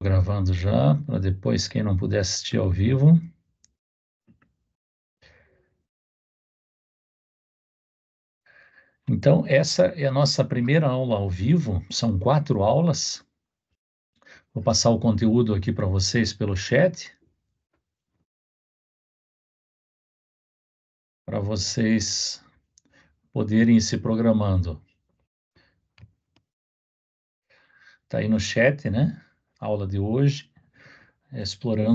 gravando já, para depois quem não puder assistir ao vivo. Então, essa é a nossa primeira aula ao vivo, são 4 aulas. Vou passar o conteúdo aqui para vocês pelo chat, para vocês poderem ir se programando. Está aí no chat, né? Aula de hoje,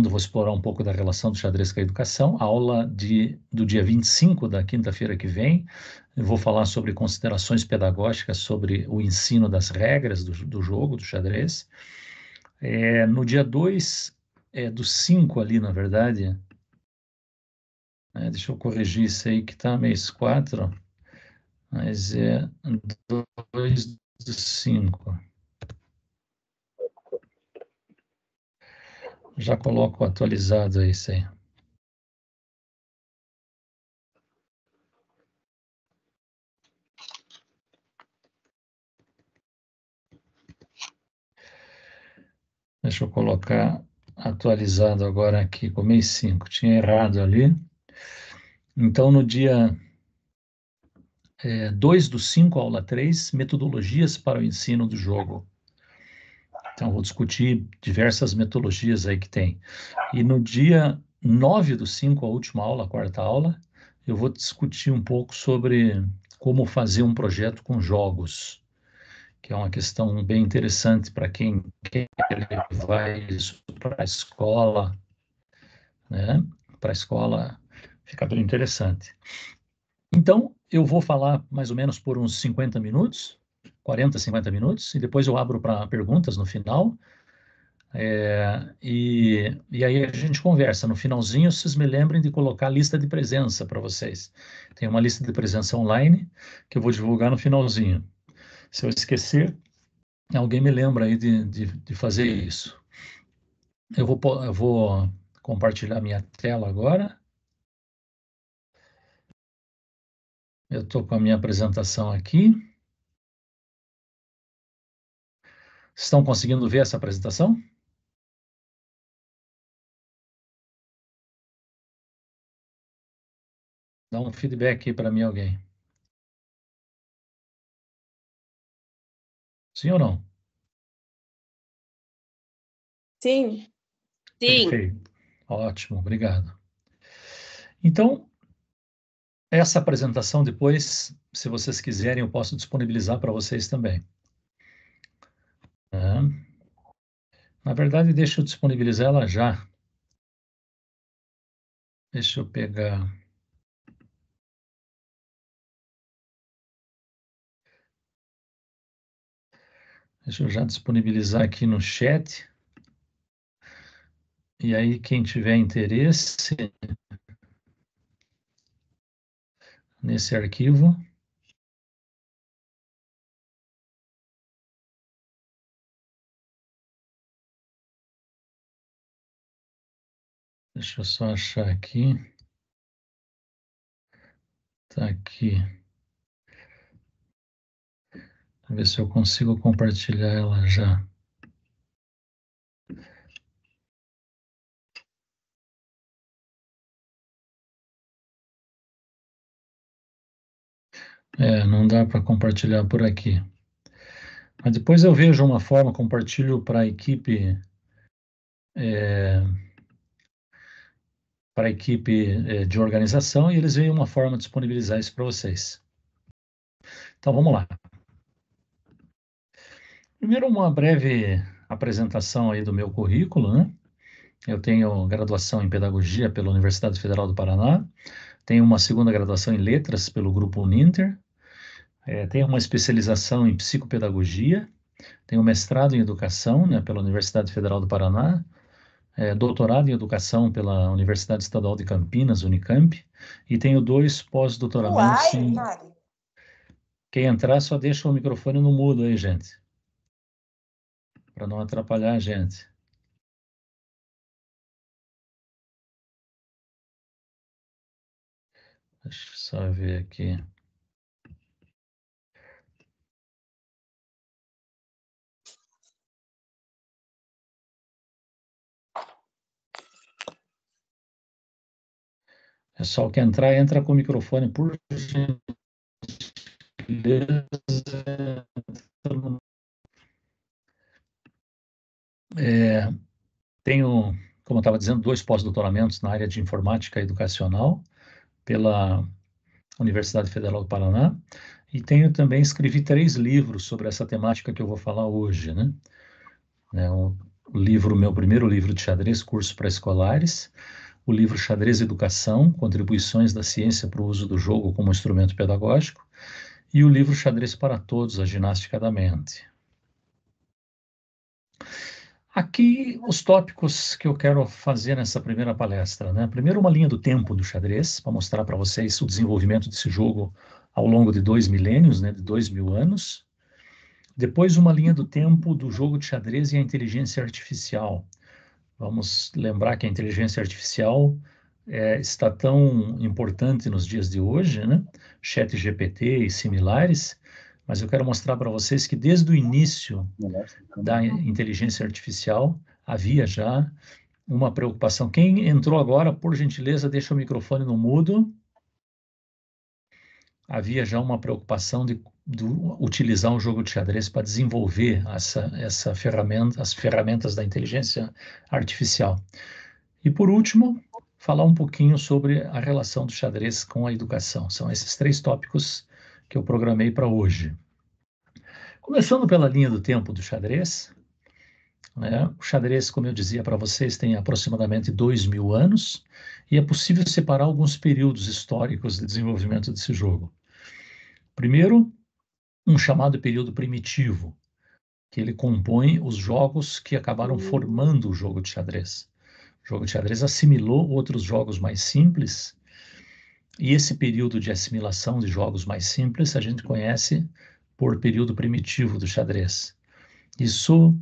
vou explorar um pouco da relação do xadrez com a educação. Aula do dia 25, da quinta-feira que vem, eu vou falar sobre considerações pedagógicas sobre o ensino das regras do jogo, do xadrez. No dia 2, do 5 ali, na verdade, deixa eu corrigir isso aí que está mês 4, mas é 2 do 5. Já coloco atualizado aí isso aí. Deixa eu colocar atualizado agora aqui com mês 5. Tinha errado ali. Então, no dia 2 do 5, aula 3, metodologias para o ensino do jogo. Então, vou discutir diversas metodologias aí que tem. E no dia 9 do 5, a última aula, a quarta aula, eu vou discutir um pouco sobre como fazer um projeto com jogos, que é uma questão bem interessante para quem quer levar isso para a escola, né? Para a escola fica bem interessante. Então, eu vou falar mais ou menos por uns 50 minutos, 40, 50 minutos, e depois eu abro para perguntas no final. E aí a gente conversa. No finalzinho, vocês me lembrem de colocar a lista de presença para vocês. Tem uma lista de presença online que eu vou divulgar no finalzinho. Se eu esquecer, alguém me lembra aí de fazer isso. Eu vou compartilhar minha tela agora. Eu estou com a minha apresentação aqui. Estão conseguindo ver essa apresentação? Dá um feedback aí para mim, alguém. Sim ou não? Sim. Sim. Perfeito. Ótimo, obrigado. Então, essa apresentação depois, se vocês quiserem, eu posso disponibilizar para vocês também. Na verdade, deixa eu disponibilizar ela já. Deixa eu pegar. Deixa eu já disponibilizar aqui no chat. E aí, quem tiver interesse nesse arquivo, deixa eu só achar aqui. Tá aqui. Ver se eu consigo compartilhar ela já. Não dá para compartilhar por aqui. Mas depois eu vejo uma forma, compartilho para a equipe, de organização e eles veem uma forma de disponibilizar isso para vocês. Então vamos lá. Primeiro, uma breve apresentação aí do meu currículo, né? Eu tenho graduação em Pedagogia pela Universidade Federal do Paraná, tenho uma segunda graduação em Letras pelo Grupo Uninter, tenho uma especialização em Psicopedagogia, tenho mestrado em Educação, né, pela Universidade Federal do Paraná, doutorado em Educação pela Universidade Estadual de Campinas, Unicamp, e tenho 2 pós-doutoramentos em... Quem entrar, só deixa o microfone no mudo aí, gente, para não atrapalhar a gente. Deixa eu só ver aqui. Pessoal que entrar, entra com o microfone, por gentileza. Tenho, como eu estava dizendo, 2 pós-doutoramentos na área de informática educacional pela Universidade Federal do Paraná, e tenho também, escrevi 3 livros sobre essa temática que eu vou falar hoje, né? Meu primeiro livro de xadrez, Curso para Escolares, o livro Xadrez Educação, Contribuições da Ciência para o Uso do Jogo como Instrumento Pedagógico, e o livro Xadrez para Todos, a Ginástica da Mente. Aqui os tópicos que eu quero fazer nessa primeira palestra, né? Primeiro, uma linha do tempo do xadrez, para mostrar para vocês o desenvolvimento desse jogo ao longo de 2 milênios, né? De 2.000 anos. Depois, uma linha do tempo do jogo de xadrez e a inteligência artificial. Vamos lembrar que a inteligência artificial está tão importante nos dias de hoje, né? ChatGPT e similares, mas eu quero mostrar para vocês que desde o início da inteligência artificial havia já uma preocupação. Quem entrou agora, por gentileza, deixa o microfone no mudo. Havia já uma preocupação de utilizar um jogo de xadrez para desenvolver essa ferramenta, as ferramentas da inteligência artificial. E por último, falar um pouquinho sobre a relação do xadrez com a educação. São esses 3 tópicos que eu programei para hoje. Começando pela linha do tempo do xadrez, né? O xadrez, como eu dizia para vocês, tem aproximadamente 2.000 anos, e é possível separar alguns períodos históricos de desenvolvimento desse jogo. Primeiro, um chamado período primitivo, que ele compõe os jogos que acabaram formando o jogo de xadrez. O jogo de xadrez assimilou outros jogos mais simples, e esse período de assimilação de jogos mais simples a gente conhece por período primitivo do xadrez. Isso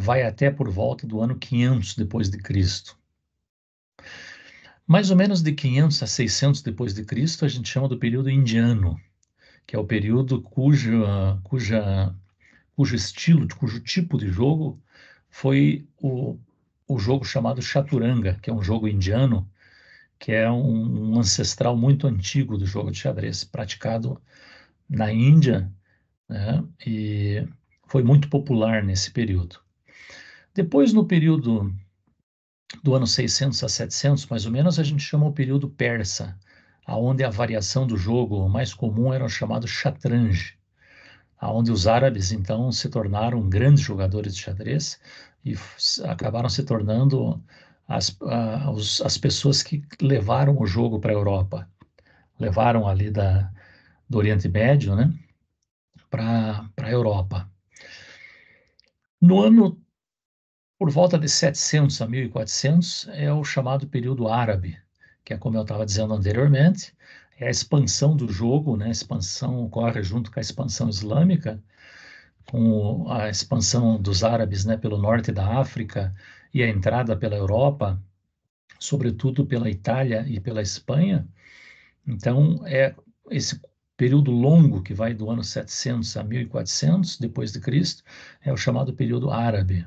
vai até por volta do ano 500 depois de Cristo. Mais ou menos de 500 a 600 depois de Cristo a gente chama do período indiano, que é o período cujo estilo, cujo tipo de jogo foi o jogo chamado Chaturanga, que é um jogo indiano, que é um ancestral muito antigo do jogo de xadrez, praticado na Índia, né? E foi muito popular nesse período. Depois, no período do ano 600 a 700, mais ou menos, a gente chama o período persa, aonde a variação do jogo mais comum era o chamado Shatranj, aonde os árabes, então, se tornaram grandes jogadores de xadrez e acabaram se tornando as pessoas que levaram o jogo para a Europa. Levaram ali do Oriente Médio, né, para a Europa. No ano, por volta de 700 a 1400, é o chamado período árabe, que é como eu estava dizendo anteriormente, é a expansão do jogo, né, a expansão ocorre junto com a expansão islâmica, com a expansão dos árabes, né, pelo norte da África e a entrada pela Europa, sobretudo pela Itália e pela Espanha. Então, é esse período longo que vai do ano 700 a 1400 depois de Cristo, é o chamado período árabe.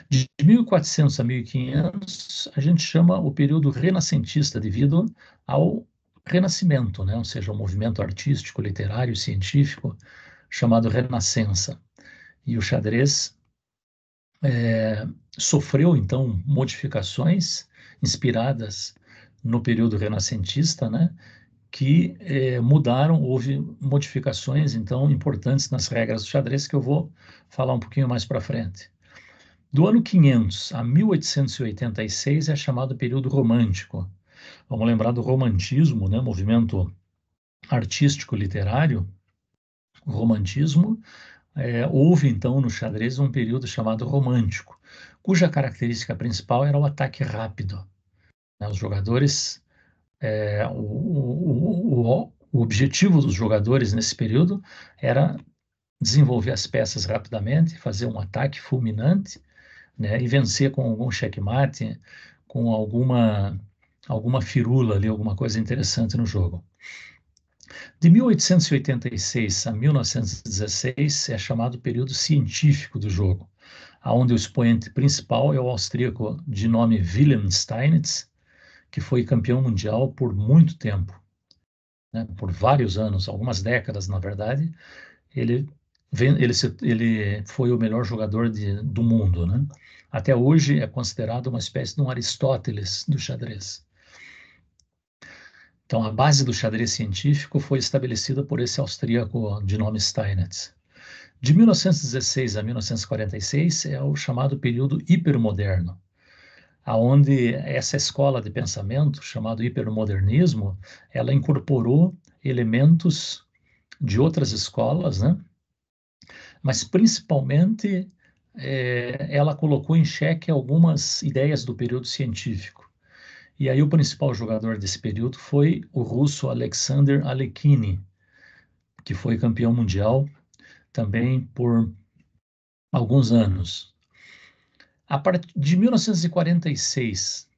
De 1400 a 1500, a gente chama o período renascentista devido ao Renascimento, né? Ou seja, o movimento artístico, literário, científico chamado Renascença. E o xadrez sofreu, então, modificações inspiradas no período renascentista, né? Que mudaram, houve modificações, então, importantes nas regras do xadrez, que eu vou falar um pouquinho mais para frente. Do ano 500 a 1886 é chamado período romântico. Vamos lembrar do romantismo, né? Movimento artístico literário. O romantismo, houve então no xadrez um período chamado romântico, cuja característica principal era o ataque rápido, né? Os jogadores, o objetivo dos jogadores nesse período era desenvolver as peças rapidamente, fazer um ataque fulminante, né? E vencer com algum checkmate, com alguma firula ali, alguma coisa interessante no jogo. De 1886 a 1916 é chamado período científico do jogo, onde o expoente principal é o austríaco de nome Wilhelm Steinitz, que foi campeão mundial por muito tempo, né? Por vários anos, algumas décadas, na verdade. Ele foi o melhor jogador do mundo, né? Até hoje é considerado uma espécie de um Aristóteles do xadrez. Então, a base do xadrez científico foi estabelecida por esse austríaco de nome Steinitz. De 1916 a 1946 é o chamado período hipermoderno, aonde essa escola de pensamento, chamado hipermodernismo, ela incorporou elementos de outras escolas, né? Mas principalmente ela colocou em xeque algumas ideias do período científico. E aí o principal jogador desse período foi o russo Alexander Alekhine, que foi campeão mundial também por alguns anos. A partir de 1946,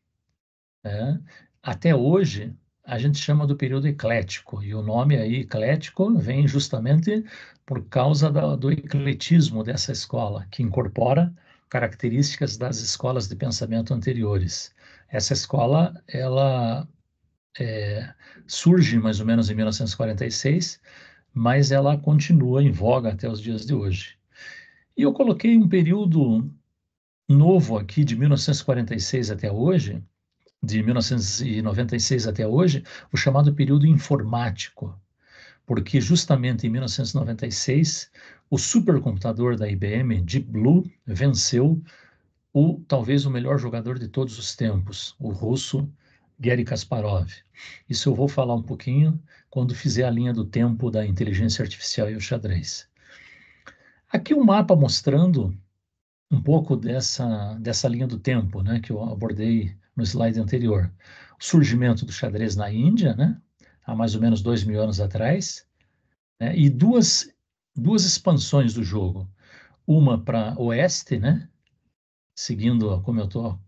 né, até hoje, a gente chama do período eclético, e o nome aí, eclético, vem justamente por causa do ecletismo dessa escola, que incorpora características das escolas de pensamento anteriores. Essa escola, ela surge mais ou menos em 1946, mas ela continua em voga até os dias de hoje. E eu coloquei um período novo aqui, de 1946 até hoje, de 1996 até hoje, o chamado período informático, porque justamente em 1996, o supercomputador da IBM, Deep Blue, venceu talvez o melhor jogador de todos os tempos, o russo Garry Kasparov. Isso eu vou falar um pouquinho quando fizer a linha do tempo da inteligência artificial e o xadrez. Aqui um mapa mostrando um pouco dessa linha do tempo, né, que eu abordei no slide anterior. O surgimento do xadrez na Índia, né, há mais ou menos 2.000 anos atrás, né, e duas expansões do jogo. Uma para oeste, né, seguindo como eu estou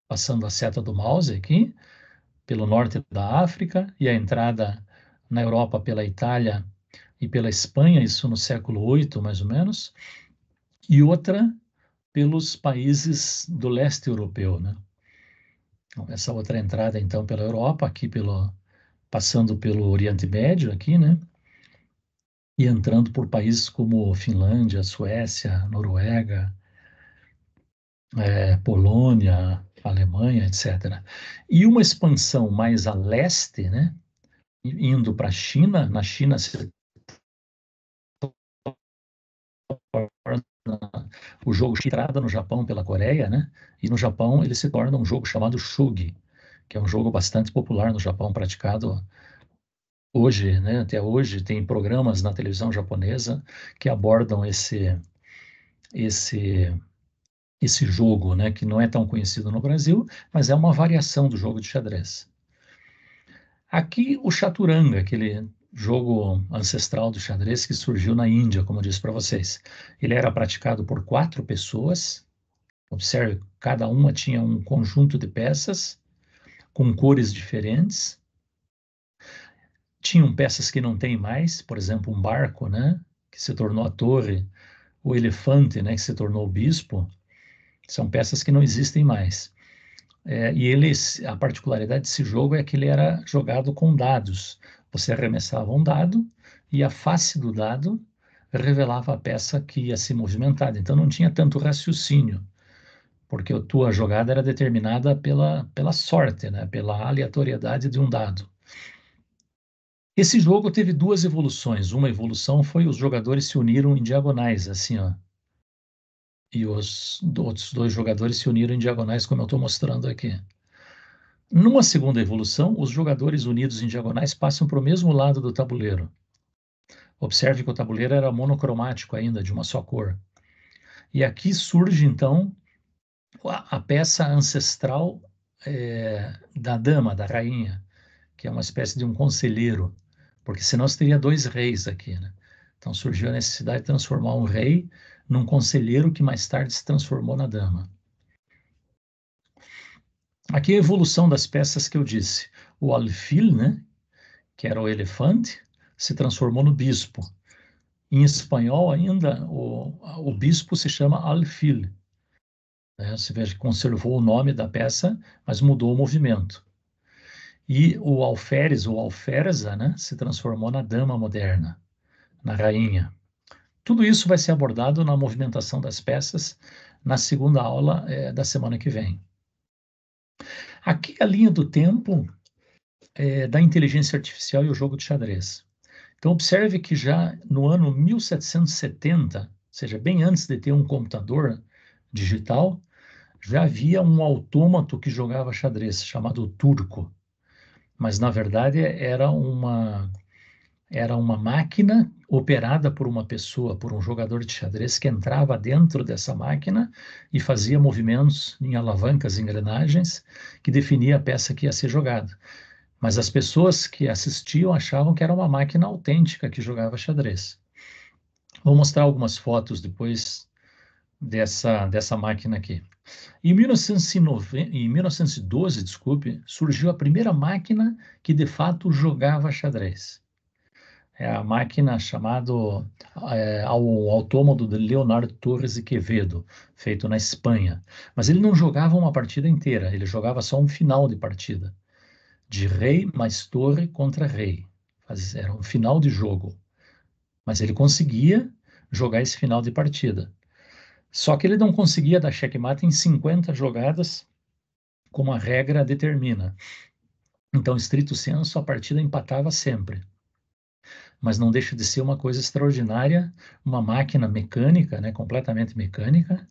passando a seta do mouse aqui, pelo norte da África, e a entrada na Europa pela Itália e pela Espanha, isso no século VIII, mais ou menos, e outra pelos países do leste europeu, né? Essa outra entrada, então, pela Europa, aqui passando pelo Oriente Médio, aqui, né? E entrando por países como Finlândia, Suécia, Noruega, Polônia, Alemanha, etc. E uma expansão mais a leste, né? Indo para a China, na China se torna o jogo entrada no Japão pela Coreia, né? E no Japão ele se torna um jogo chamado Shogi, que é um jogo bastante popular no Japão, praticado hoje, né? Até hoje tem programas na televisão japonesa que abordam esse esse jogo, né? Que não é tão conhecido no Brasil, mas é uma variação do jogo de xadrez. Aqui o chaturanga, aquele jogo ancestral do xadrez que surgiu na Índia, como eu disse para vocês. Ele era praticado por 4 pessoas. Observe, cada uma tinha um conjunto de peças com cores diferentes. Tinham peças que não tem mais, por exemplo, um barco, né, que se tornou a torre, o elefante, né, que se tornou o bispo. São peças que não existem mais. A particularidade desse jogo é que ele era jogado com dados. Você arremessava um dado e a face do dado revelava a peça que ia se movimentar. Então não tinha tanto raciocínio, porque a tua jogada era determinada pela sorte, né? Pela aleatoriedade de um dado. Esse jogo teve 2 evoluções. Uma evolução foi os jogadores se uniram em diagonais, assim, ó. E os outros 2 jogadores se uniram em diagonais, como eu estou mostrando aqui. Numa segunda evolução, os jogadores unidos em diagonais passam para o mesmo lado do tabuleiro. Observe que o tabuleiro era monocromático ainda, de uma só cor. E aqui surge, então, a peça ancestral da dama, da rainha, que é uma espécie de um conselheiro, porque senão você teria 2 reis aqui, né? Então surgiu a necessidade de transformar um rei num conselheiro que mais tarde se transformou na dama. Aqui é a evolução das peças que eu disse. O alfil, né, que era o elefante, se transformou no bispo. Em espanhol ainda, o bispo se chama alfil. Né? Você veja que conservou o nome da peça, mas mudou o movimento. E o alferes ou alferza, né, se transformou na dama moderna, na rainha. Tudo isso vai ser abordado na movimentação das peças na segunda aula da semana que vem. Aqui a linha do tempo da inteligência artificial e o jogo de xadrez. Então, observe que já no ano 1770, ou seja, bem antes de ter um computador digital, já havia um autômato que jogava xadrez, chamado turco. Mas, na verdade, era uma máquina operada por uma pessoa, por um jogador de xadrez que entrava dentro dessa máquina e fazia movimentos em alavancas, engrenagens, que definia a peça que ia ser jogada. Mas as pessoas que assistiam achavam que era uma máquina autêntica que jogava xadrez. Vou mostrar algumas fotos depois dessa máquina aqui. Em 1912, desculpe, surgiu a primeira máquina que de fato jogava xadrez. É a máquina chamada ao autômato de Leonardo Torres e Quevedo, feito na Espanha. Mas ele não jogava uma partida inteira, ele jogava só um final de partida. De rei mais torre contra rei. Era um final de jogo. Mas ele conseguia jogar esse final de partida. Só que ele não conseguia dar checkmate em 50 jogadas, como a regra determina. Então, estrito sensu, a partida empatava sempre. Mas não deixa de ser uma coisa extraordinária, uma máquina mecânica, né, completamente mecânica,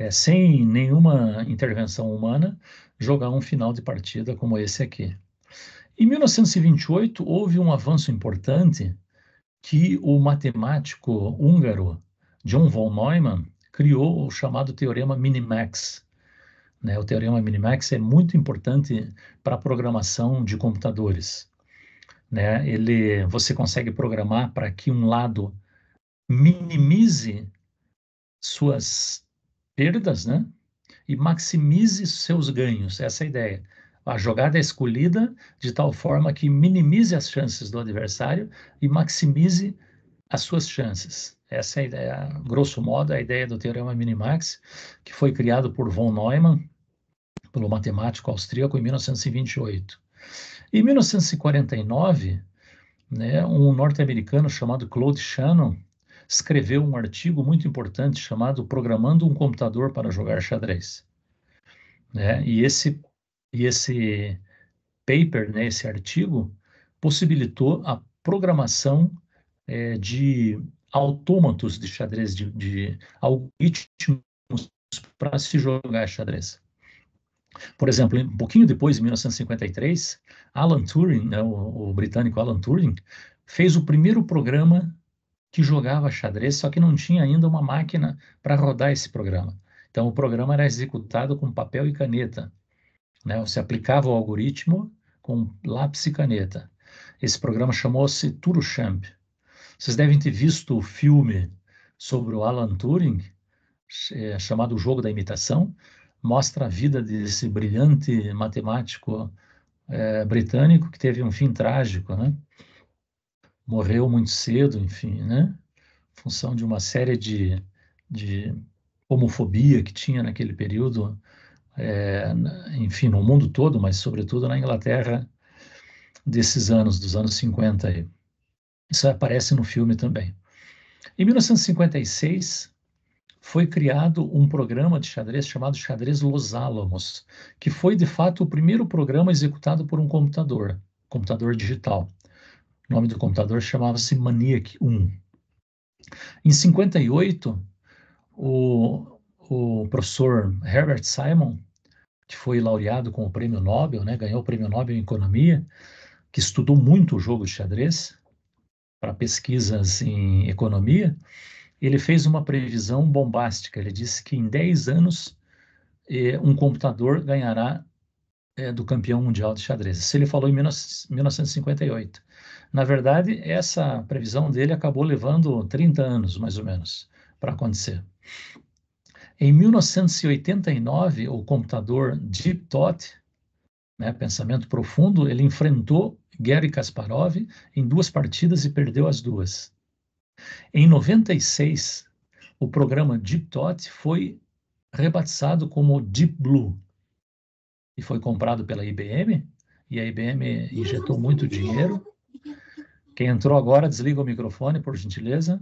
sem nenhuma intervenção humana, jogar um final de partida como esse aqui. Em 1928, houve um avanço importante que o matemático húngaro John von Neumann criou o chamado teorema Minimax. Né? O teorema Minimax é muito importante para a programação de computadores. Né? Você consegue programar para que um lado minimize suas perdas, né? E maximize seus ganhos. Essa é a ideia. A jogada é escolhida de tal forma que minimize as chances do adversário e maximize as suas chances. Essa é a ideia, grosso modo, a ideia do teorema Minimax, que foi criado por von Neumann, pelo matemático austríaco, em 1928. Em 1949, né, um norte-americano chamado Claude Shannon escreveu um artigo muito importante chamado Programando um Computador para Jogar Xadrez. Né? E esse paper, né, esse artigo, possibilitou a programação de autômatos de xadrez, de algoritmos para se jogar xadrez. Por exemplo, um pouquinho depois, em 1953, Alan Turing, né, o britânico Alan Turing, fez o primeiro programa que jogava xadrez, só que não tinha ainda uma máquina para rodar esse programa. Então, o programa era executado com papel e caneta. Né? Você aplicava o algoritmo com lápis e caneta. Esse programa chamou-se Turuchamp. Vocês devem ter visto o filme sobre o Alan Turing, chamado O Jogo da Imitação. Mostra a vida desse brilhante matemático britânico que teve um fim trágico, né? Morreu muito cedo, enfim, né? Em função de uma série de homofobia que tinha naquele período, enfim, no mundo todo, mas sobretudo na Inglaterra desses anos, dos anos 50 aí. Isso aparece no filme também. Em 1956, foi criado um programa de xadrez chamado Xadrez Los Alamos, que foi, de fato, o primeiro programa executado por um computador digital. O nome do computador chamava-se Maniac 1. Em 58, o professor Herbert Simon, que foi laureado com o Prêmio Nobel, né, ganhou o Prêmio Nobel em Economia, que estudou muito o jogo de xadrez para pesquisas em economia, ele fez uma previsão bombástica. Ele disse que em 10 anos um computador ganhará do campeão mundial de xadrez. Isso ele falou em 1958. Na verdade, essa previsão dele acabou levando 30 anos, mais ou menos, para acontecer. Em 1989, o computador Deep Thought, né, pensamento profundo, ele enfrentou Garry Kasparov em 2 partidas e perdeu as 2. Em 96, o programa Deep Thought foi rebatizado como Deep Blue e foi comprado pela IBM e a IBM injetou muito dinheiro. Quem entrou agora, desliga o microfone, por gentileza.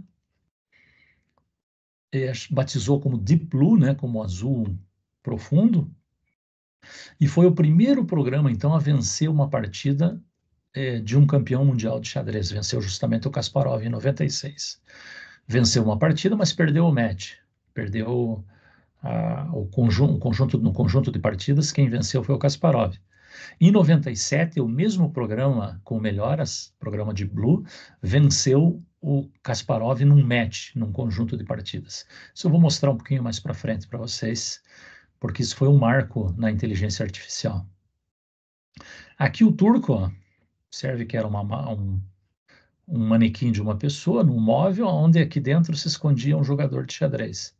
Batizou como Deep Blue, né, como azul profundo, e foi o primeiro programa, então, a vencer uma partida de um campeão mundial de xadrez. Venceu justamente o Kasparov em 96. Venceu uma partida, mas perdeu o match. Perdeu no conjunto de partidas, quem venceu foi o Kasparov. Em 97, o mesmo programa com melhoras, programa de Blue, venceu o Kasparov num match, num conjunto de partidas. Isso eu vou mostrar um pouquinho mais para frente para vocês, porque isso foi um marco na inteligência artificial. Aqui o turco, ó, observe que era um manequim de uma pessoa, num móvel, onde aqui dentro se escondia um jogador de xadrez.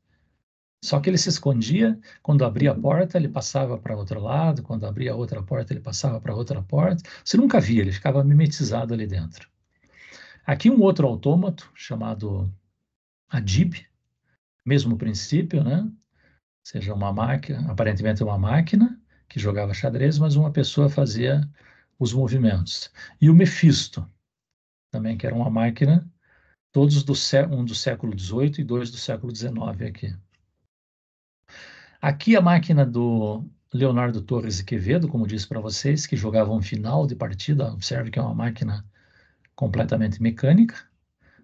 Só que ele se escondia, quando abria a porta, ele passava para outro lado, quando abria a outra porta, ele passava para outra porta. Você nunca via, ele ficava mimetizado ali dentro. Aqui um outro autômato, chamado Adib, mesmo princípio, né? Ou seja, uma máquina, aparentemente uma máquina que jogava xadrez, mas uma pessoa fazia os movimentos. E o Mefisto, também, que era uma máquina, todos um do século XVIII e dois do século XIX aqui. Aqui a máquina do Leonardo Torres e Quevedo, como disse para vocês, que jogava um final de partida, observe que é uma máquina completamente mecânica,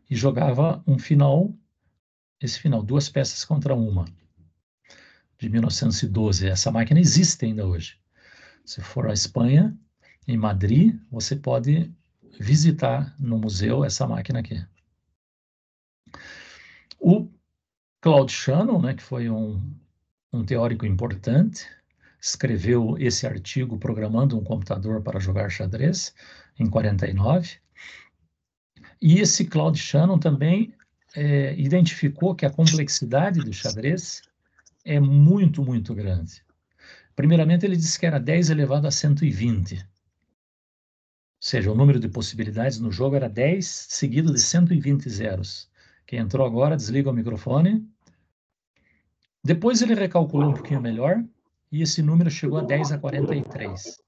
e jogava um final, esse final, 2 peças contra uma, de 1912. Essa máquina existe ainda hoje. Se for à Espanha, em Madrid, você pode visitar no museu essa máquina aqui. O Claude Shannon, né, que foi um teórico importante, escreveu esse artigo Programando um Computador para Jogar Xadrez, em 49. E esse Claude Shannon também identificou que a complexidade do xadrez é muito, muito grande. Primeiramente, ele disse que era 10 elevado a 120. Ou seja, o número de possibilidades no jogo era 10 seguido de 120 zeros. Quem entrou agora, desliga o microfone. Depois ele recalculou um pouquinho melhor e esse número chegou a 10 a 43.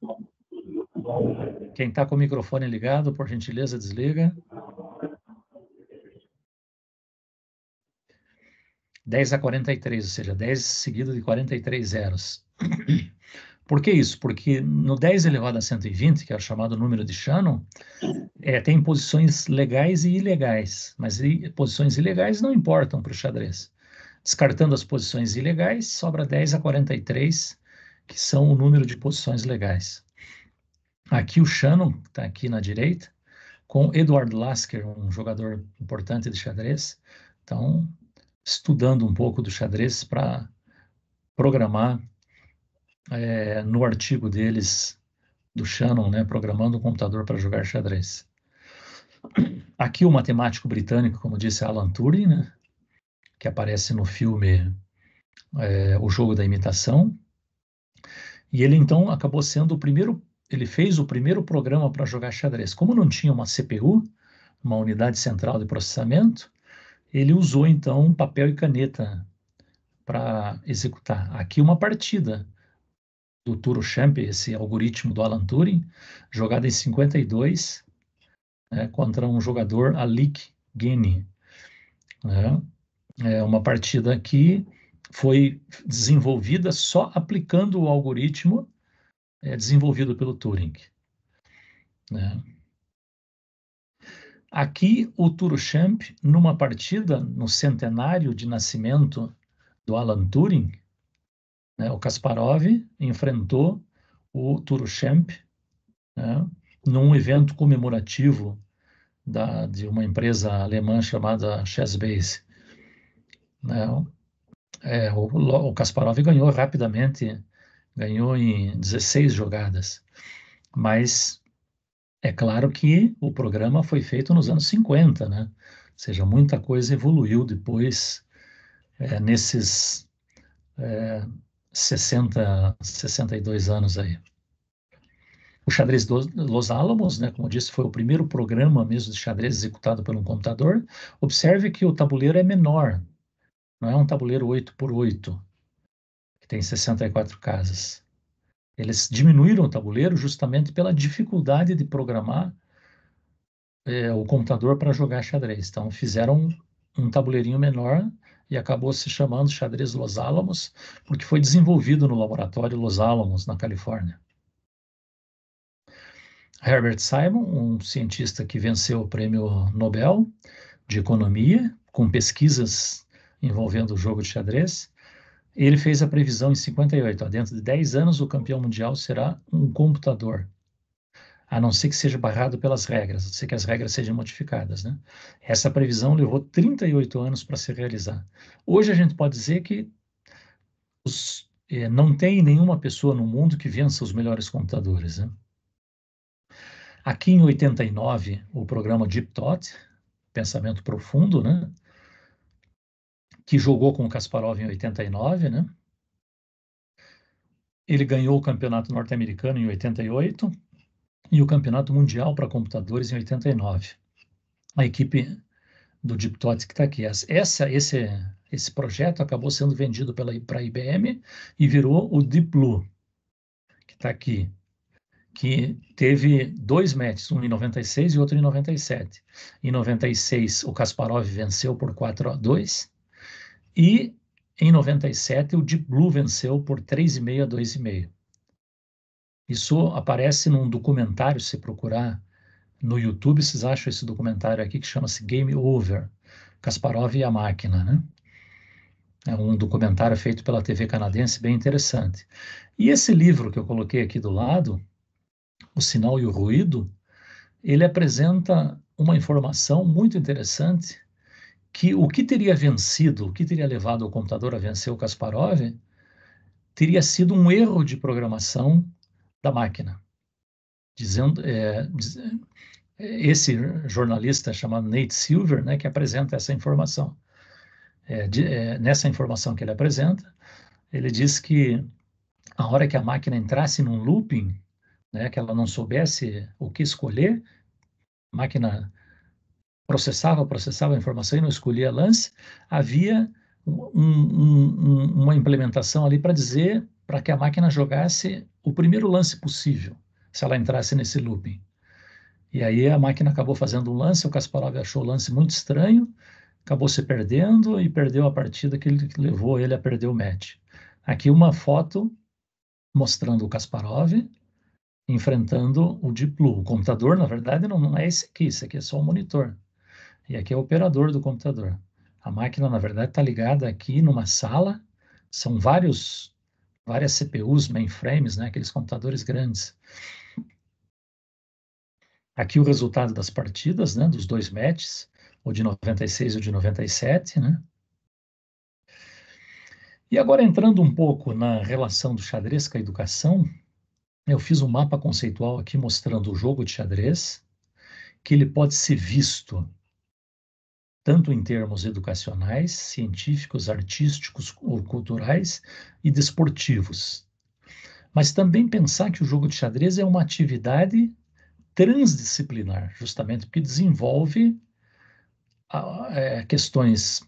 Quem está com o microfone ligado, por gentileza, desliga. 10 a 43, ou seja, 10 seguido de 43 zeros. Por que isso? Porque no 10 elevado a 120, que é o chamado número de Shannon, tem posições legais e ilegais, mas posições ilegais não importam para o xadrez. Descartando as posições ilegais, sobra 10 a 43, que são o número de posições legais. Aqui o Shannon, que está aqui na direita, com Edward Lasker, um jogador importante de xadrez. Então, estudando um pouco do xadrez para programar no artigo deles, do Shannon, né, programando um computador para jogar xadrez. Aqui o matemático britânico, como disse, Alan Turing, né, que aparece no filme O Jogo da Imitação. E ele, então, acabou sendo o primeiro, ele fez o primeiro programa para jogar xadrez. Como não tinha uma CPU, uma unidade central de processamento, ele usou, então, papel e caneta para executar. Aqui uma partida do Turochamp, esse algoritmo do Alan Turing, jogada em 52, contra um jogador, Alik Geni. Né? É uma partida que foi desenvolvida só aplicando o algoritmo desenvolvido pelo Turing. Né? Aqui o Turochamp, numa partida no centenário de nascimento do Alan Turing, né, o Kasparov enfrentou o Turochamp, né, num evento comemorativo de uma empresa alemã chamada Chessbase. Né? O Kasparov ganhou rapidamente, ganhou em 16 jogadas, mas é claro que o programa foi feito nos anos 50, né? Ou seja, muita coisa evoluiu depois nesses 62 anos aí. O xadrez Los Alamos, né, como eu disse, foi o primeiro programa mesmo de xadrez executado por um computador. Observe que o tabuleiro é menor, não é um tabuleiro 8x8, que tem 64 casas. Eles diminuíram o tabuleiro justamente pela dificuldade de programar o computador para jogar xadrez. Então, fizeram um tabuleirinho menor e acabou se chamando xadrez Los Alamos, porque foi desenvolvido no laboratório Los Alamos, na Califórnia. Herbert Simon, um cientista que venceu o prêmio Nobel de Economia, com pesquisas envolvendo o jogo de xadrez, ele fez a previsão em 58, dentro de 10 anos o campeão mundial será um computador, a não ser que seja barrado pelas regras, a não ser que as regras sejam modificadas, né? Essa previsão levou 38 anos para se realizar. Hoje a gente pode dizer que não tem nenhuma pessoa no mundo que vença os melhores computadores, né? Aqui em 89, o programa Deep Thought, Pensamento Profundo, né? Que jogou com o Kasparov em 89, né? Ele ganhou o campeonato norte-americano em 88 e o campeonato mundial para computadores em 89. A equipe do Deep Thought que está aqui. Esse projeto acabou sendo vendido para a IBM e virou o Deep Blue, que está aqui, que teve 2 matches, um em 96 e outro em 97. Em 96, o Kasparov venceu por 4-2 e em 97 o Deep Blue venceu por 3,5 a 2,5. Isso aparece num documentário, se procurar no YouTube, vocês acham esse documentário aqui que chama-se Game Over, Kasparov e a Máquina, né? É um documentário feito pela TV canadense, bem interessante. E esse livro que eu coloquei aqui do lado, O Sinal e o Ruído, ele apresenta uma informação muito interessante que o que teria vencido, o que teria levado o computador a vencer o Kasparov, teria sido um erro de programação da máquina. Esse jornalista chamado Nate Silver, né, que apresenta essa informação. Nessa informação que ele apresenta, ele diz que a hora que a máquina entrasse num looping, né, que ela não soubesse o que escolher, a máquina processava a informação e não escolhia lance, havia uma implementação ali para dizer para que a máquina jogasse o primeiro lance possível, se ela entrasse nesse looping. E aí a máquina acabou fazendo um lance, o Kasparov achou o lance muito estranho, acabou se perdendo e perdeu a partida que levou ele a perder o match. Aqui uma foto mostrando o Kasparov enfrentando o Deep Blue. O computador, na verdade, não é esse aqui é só um monitor. E aqui é o operador do computador. A máquina, na verdade, está ligada aqui numa sala, são várias CPUs, mainframes, né, aqueles computadores grandes. Aqui o resultado das partidas, né, dos 2 matches, o de 96 e o de 97, né? E agora entrando um pouco na relação do xadrez com a educação, eu fiz um mapa conceitual aqui mostrando o jogo de xadrez, que ele pode ser visto tanto em termos educacionais, científicos, artísticos ou culturais e desportivos. Mas também pensar que o jogo de xadrez é uma atividade transdisciplinar, justamente porque desenvolve questões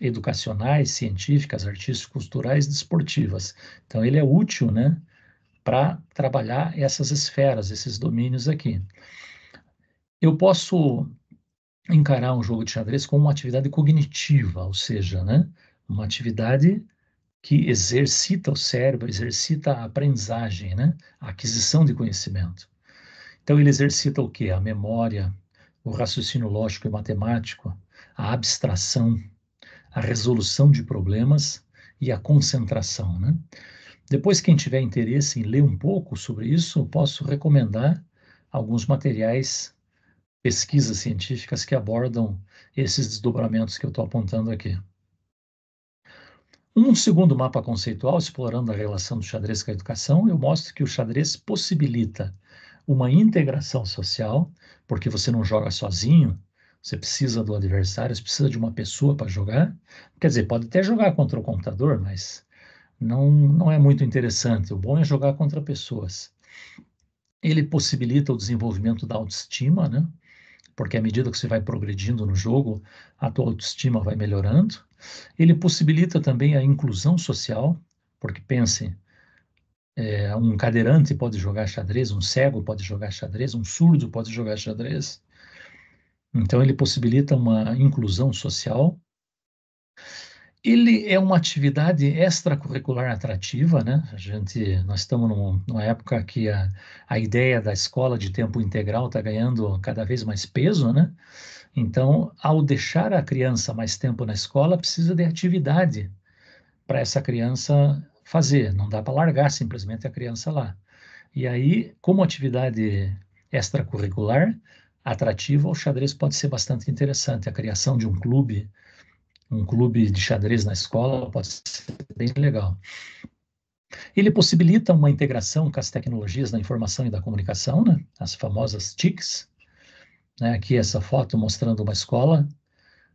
educacionais, científicas, artísticas, culturais, desportivas. Então ele é útil, né, para trabalhar essas esferas, esses domínios aqui. Eu posso encarar um jogo de xadrez como uma atividade cognitiva, ou seja, né, uma atividade que exercita o cérebro, exercita a aprendizagem, né, a aquisição de conhecimento. Então ele exercita o quê? A memória, o raciocínio lógico e matemático, a abstração, a resolução de problemas e a concentração, né? Depois, quem tiver interesse em ler um pouco sobre isso, posso recomendar alguns materiais, pesquisas científicas que abordam esses desdobramentos que eu estou apontando aqui. Um segundo mapa conceitual, explorando a relação do xadrez com a educação, eu mostro que o xadrez possibilita uma integração social, porque você não joga sozinho, você precisa do adversário, você precisa de uma pessoa para jogar. Quer dizer, pode até jogar contra o computador, mas não é muito interessante. O bom é jogar contra pessoas. Ele possibilita o desenvolvimento da autoestima, né? Porque à medida que você vai progredindo no jogo, a tua autoestima vai melhorando. Ele possibilita também a inclusão social, porque pense, Um cadeirante pode jogar xadrez, um cego pode jogar xadrez, um surdo pode jogar xadrez. Então, ele possibilita uma inclusão social. Ele é uma atividade extracurricular atrativa, né? Nós estamos numa época que a ideia da escola de tempo integral está ganhando cada vez mais peso, né? Então, ao deixar a criança mais tempo na escola, precisa de atividade para essa criança fazer. Não dá para largar simplesmente a criança lá. E aí, como atividade extracurricular atrativa, o xadrez pode ser bastante interessante. A criação de um clube de xadrez na escola pode ser bem legal. Ele possibilita uma integração com as tecnologias da informação e da comunicação, né? As famosas TICs. Né? Aqui essa foto mostrando uma escola,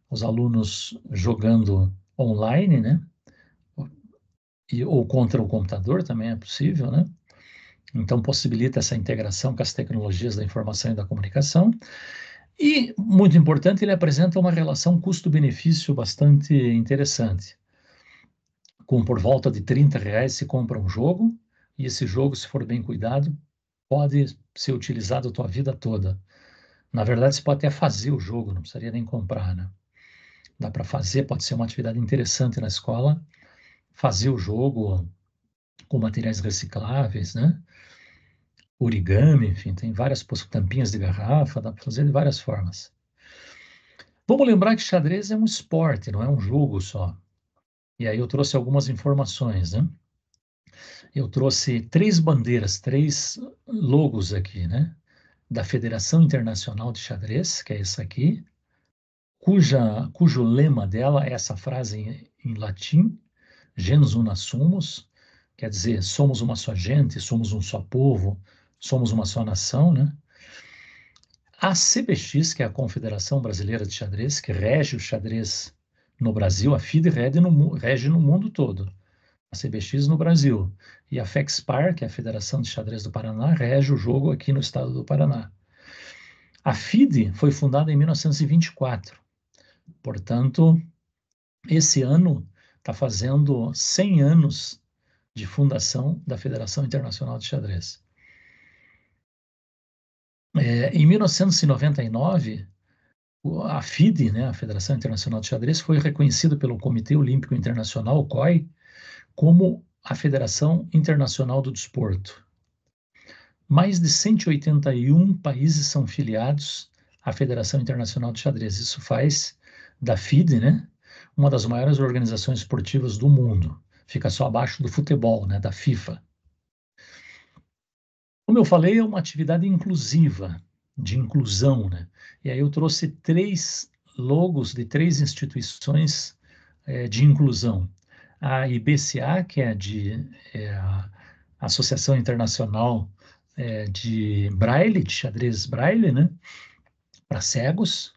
os alunos jogando online, né? Ou contra o computador também é possível, né? Então, possibilita essa integração com as tecnologias da informação e da comunicação. E, muito importante, ele apresenta uma relação custo-benefício bastante interessante. Por volta de R$ 30 se compra um jogo, e esse jogo, se for bem cuidado, pode ser utilizado a tua vida toda. Na verdade, você pode até fazer o jogo, não precisaria nem comprar, né? Dá para fazer, pode ser uma atividade interessante na escola, fazer o jogo com materiais recicláveis, né? Origami, enfim, tem várias tampinhas de garrafa, dá para fazer de várias formas. Vamos lembrar que xadrez é um esporte, não é um jogo só. E aí eu trouxe algumas informações, né? Eu trouxe 3 bandeiras, 3 logos aqui, né? Da Federação Internacional de Xadrez, que é essa aqui, cujo lema dela é essa frase em latim, gens una sumus, quer dizer, somos uma só gente, somos um só povo, somos uma só nação, né? A CBX, que é a Confederação Brasileira de Xadrez, que rege o xadrez no Brasil, a FIDE rege no mundo todo, a CBX no Brasil. E a FEXPAR, que é a Federação de Xadrez do Paraná, rege o jogo aqui no estado do Paraná. A FIDE foi fundada em 1924, portanto, esse ano está fazendo 100 anos de fundação da Federação Internacional de Xadrez. Em 1999, a FIDE, né, a Federação Internacional de Xadrez, foi reconhecida pelo Comitê Olímpico Internacional, o COI, como a Federação Internacional do Desporto. Mais de 181 países são filiados à Federação Internacional de Xadrez. Isso faz da FIDE, né, uma das maiores organizações esportivas do mundo. Fica só abaixo do futebol, né, da FIFA. Como eu falei, é uma atividade inclusiva, de inclusão, né? E aí eu trouxe 3 logos de 3 instituições de inclusão. A IBCA, que é a Associação Internacional de Braille, de xadrez Braille, né? Para cegos,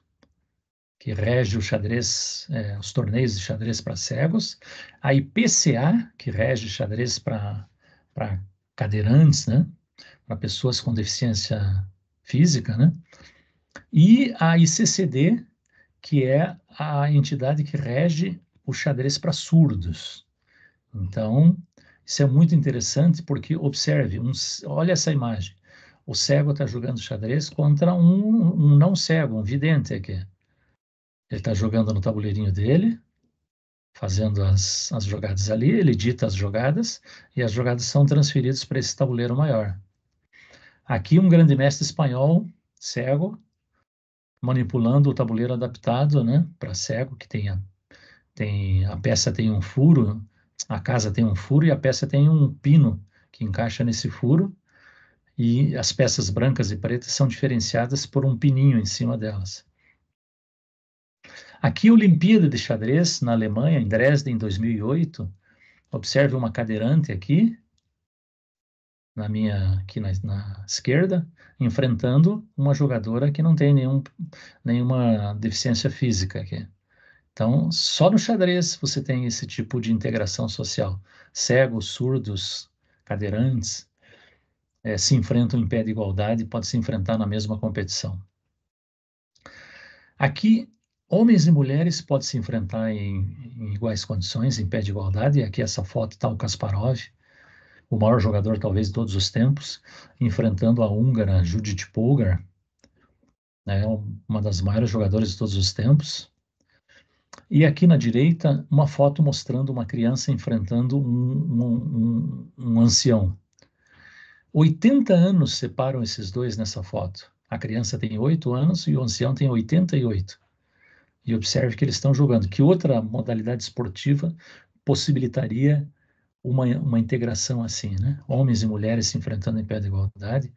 que rege o xadrez, os torneios de xadrez para cegos. A IPCA, que rege xadrez para cadeirantes, né? Para pessoas com deficiência física, né? E a ICCD, que é a entidade que rege o xadrez para surdos. Então, isso é muito interessante porque, observe, olha essa imagem. O cego está jogando xadrez contra um não cego, um vidente aqui. Ele está jogando no tabuleirinho dele, fazendo as jogadas ali, ele dita as jogadas e as jogadas são transferidas para esse tabuleiro maior. Aqui um grande mestre espanhol, cego, manipulando o tabuleiro adaptado, né, para cego, que a peça tem um furo, a casa tem um furo e a peça tem um pino que encaixa nesse furo e as peças brancas e pretas são diferenciadas por um pininho em cima delas. Aqui, a Olimpíada de Xadrez, na Alemanha, em Dresden, em 2008, observe uma cadeirante aqui, aqui na esquerda, enfrentando uma jogadora que não tem nenhuma deficiência física aqui. Então, só no xadrez você tem esse tipo de integração social. Cegos, surdos, cadeirantes se enfrentam em pé de igualdade e podem se enfrentar na mesma competição. Aqui, homens e mulheres podem se enfrentar em iguais condições, em pé de igualdade. E aqui essa foto está o Kasparov o maior jogador talvez de todos os tempos, enfrentando a húngara Judith Polgar, né, uma das maiores jogadoras de todos os tempos. E aqui na direita, uma foto mostrando uma criança enfrentando um ancião. 80 anos separam esses dois nessa foto. A criança tem 8 anos e o ancião tem 88. E observe que eles estão jogando. Que outra modalidade esportiva possibilitaria uma integração assim, né? Homens e mulheres se enfrentando em pé de igualdade,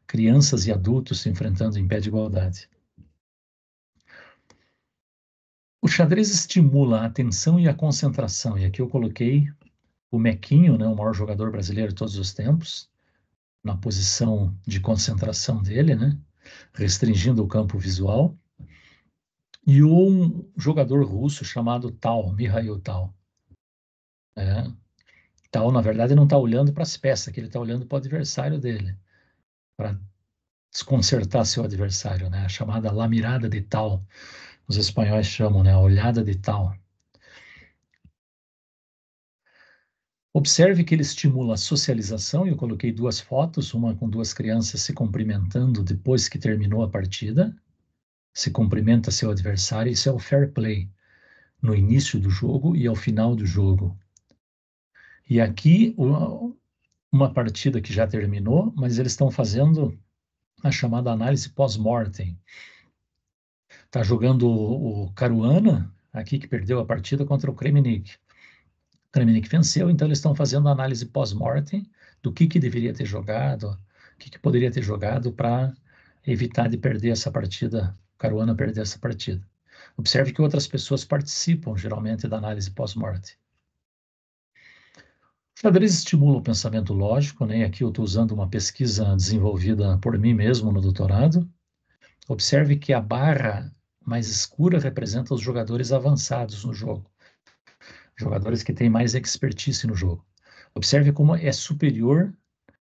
crianças e adultos se enfrentando em pé de igualdade. O xadrez estimula a atenção e a concentração. E aqui eu coloquei o Mequinho, né, o maior jogador brasileiro de todos os tempos, na posição de concentração dele, né, restringindo o campo visual. E um jogador russo chamado Tal, Mikhail Tal. Tal, na verdade, não está olhando para as peças, que ele está olhando para o adversário dele, para desconcertar seu adversário, né? A chamada La Mirada de Tal, os espanhóis chamam, né? A olhada de Tal. Observe que ele estimula a socialização, e eu coloquei 2 fotos, uma com 2 crianças se cumprimentando depois que terminou a partida, se cumprimenta seu adversário, isso é o fair play, no início do jogo e ao final do jogo. E aqui, uma partida que já terminou, mas eles estão fazendo a chamada análise pós-mortem. Está jogando o Caruana, aqui que perdeu a partida contra o Kramnik. O Kramnik venceu, então eles estão fazendo a análise pós-mortem do que deveria ter jogado, o que poderia ter jogado para evitar de perder essa partida, o Caruana perder essa partida. Observe que outras pessoas participam, geralmente, da análise pós-morte. O xadrez estimula o pensamento lógico, né? Aqui eu estou usando uma pesquisa desenvolvida por mim mesmo no doutorado. Observe que a barra mais escura representa os jogadores avançados no jogo, jogadores que têm mais expertise no jogo. Observe como é superior